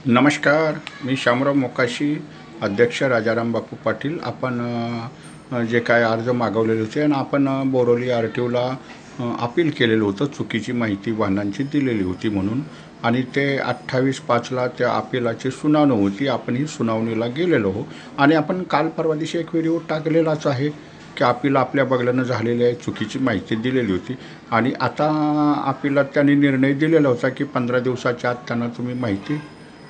नमस्कार. मी शामराव मोकाशी, अध्यक्ष राजाराम बापू पाटील. आपण जे काय अर्ज मागवलेले होते आणि आपण बोरोली RTOला अपील केलेलं होतं. चुकीची माहिती वाहनांची दिलेली होती म्हणून, आणि ते 28/5ला त्या अपिलाची सुनावणी होती. आपण ही सुनावणीला गेलेलो हो आणि आपण काल परवा दिवशी एक व्हिडिओ टाकलेलाच आहे की अपील आपल्या बगल्यानं झालेली आहे, चुकीची माहिती दिलेली होती. आणि आता अपिलात त्यांनी निर्णय दिलेला होता की 15 दिवसाच्या आत त्यांना तुम्ही माहिती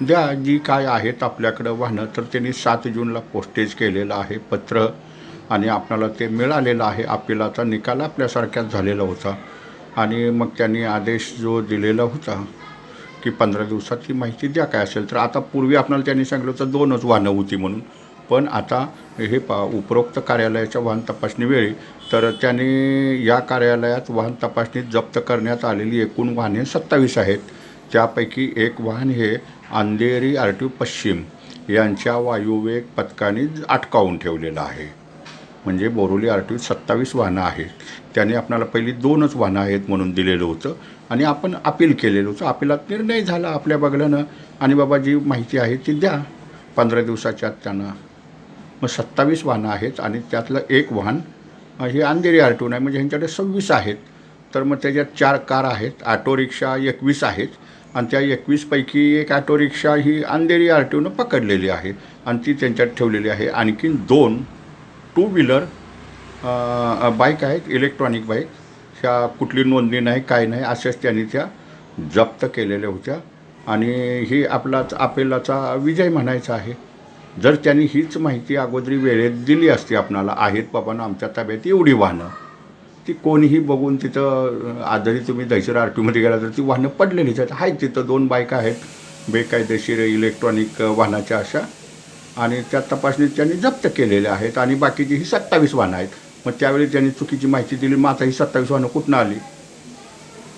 द्या जी काय आहेत आपल्याकडं वाहनं. तर त्यांनी 7 जूनला पोस्टेज केलेलं आहे पत्र, आणि आपल्याला ते मिळालेलं आहे. अपिलाचा निकाल आपल्यासारख्याच झालेला होता, आणि मग त्यांनी आदेश जो दिलेला होता की 15 दिवसात ती माहिती द्या काय असेल. तर आता पूर्वी आपल्याला त्यांनी सांगितलं होतं 2च वाहनं होती म्हणून, पण आता हे उपरोक्त कार्यालयाच्या वाहन तपासणी वेळी तर त्यांनी या कार्यालयात वाहन तपासणीत जप्त करण्यात आलेली एकूण वाहने 27 आहेत. त्यापैकी एक वाहन हे अंधेरी RTO पश्चिम यांच्या वायुवेग पथकाने अटकावून ठेवलेलं आहे. म्हणजे बोरोली RTO 27 वाहनं आहेत. त्याने आपल्याला पहिली 2च वाहनं आहेत म्हणून दिलेलं होतं, आणि आपण अपील केलेलं होतं. अपिलात निर्णय झाला आपल्या बगल्यानं, आणि बाबा जी माहिती आहे ती द्या 15 दिवसाच्या आत त्यांना. मग 27 वाहनं आहेत, आणि त्यातलं एक वाहन हे अंधेरी RTO नाही, म्हणजे ह्यांच्याकडे 26 आहेत. तर मग त्याच्यात 4 कार आहेत, ऑटो रिक्षा 21 आहेत, आणि त्या 21 पैकी एक ऑटो रिक्षा ही अंधेरी RTOनं पकडलेली आहे आणि ती त्यांच्यात ठेवलेली आहे. आणखीन 2 टू व्हीलर बाईक आहेत, इलेक्ट्रॉनिक बाईक. ह्या कुठली नोंदणी नाही, काय नाही, अशाच त्यांनी त्या जप्त केलेल्या होत्या. आणि ही आपलाच अपिलाचा विजय म्हणायचा आहे. जर त्यांनी हीच माहिती अगोदरी वेळेत दिली असती आपणाला, आहेत बाबा ना आमच्या ताब्यात एवढी वाहनं, ती कोणीही बघून तिथं आजही तुम्ही दहिसर RTOमध्ये गेला तर ती वाहनं पडलेलीच आहेत. तिथं 2 बायका आहेत बेकायदेशीर इलेक्ट्रॉनिक वाहनाच्या अशा, आणि त्या तपासणीत त्यांनी जप्त केलेल्या आहेत, आणि बाकीची ही 27 वाहनं आहेत. मग त्यावेळी त्यांनी चुकीची माहिती दिली, मग आता ही 27 वाहनं कुठनं आली?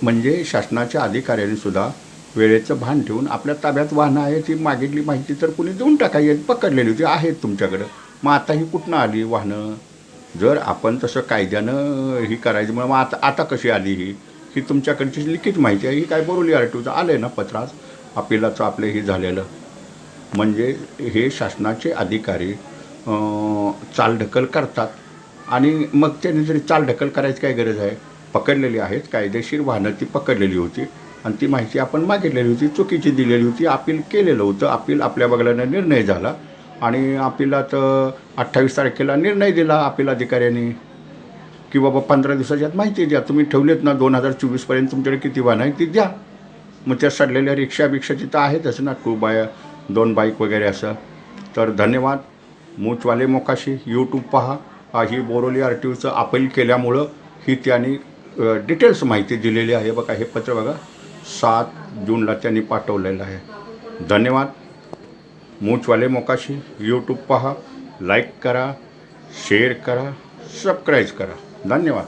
म्हणजे शासनाच्या अधिकाऱ्यांनी सुद्धा वेळेचं भान ठेवून आपल्या ताब्यात वाहनं आहे, ती मागितली माहिती तर कुणी देऊन टाकायची, पकडलेली होती, आहेत तुमच्याकडं. मग आता ही कुठनं आली वाहनं? जर आपण तसं कायद्यानं ही करायचं, मग आता कशी आली ही तुमच्याकडची लिखित माहिती आहे. ही काय बोरोली RTOचं आलं आहे ना पत्रास अपिलाचं आपले ही झालेलं. म्हणजे हे शासनाचे अधिकारी चालढकल करतात, आणि मग त्यांनी जरी चालढकल करायची काय गरज आहे? पकडलेली आहेत, कायदेशीर वाहनं ती पकडलेली होती, आणि ती माहिती आपण मागितलेली होती, चुकीची दिलेली होती, अपील केलेलं होतं. अपील आपल्या बगल्यानं निर्णय झाला, आणि अपिलात 28 तारखेला निर्णय दिला अपील अधिकाऱ्यांनी की बाबा 15 दिवसाच्यात माहिती द्या. तुम्ही ठेवलेत ना 2024पर्यंत तुमच्याकडे किती वाहनं आहे ती द्या. मग त्या सडलेल्या रिक्षा तिथं आहेतच ना, 2 बाईक वगैरे असं. तर धन्यवाद. मूचवाले मोकाशी यूट्यूब पहा. ही बोरोली RTOचं अपील केल्यामुळं ही त्यांनी डिटेल्स माहिती दिलेली आहे. बघा हे पत्र बघा, 7 जूनला त्यांनी पाठवलेलं आहे. धन्यवाद. मूचवाले मोकाशी यूट्यूब पहा, लाईक करा, शेअर करा, सबस्क्राईब करा. धन्यवाद.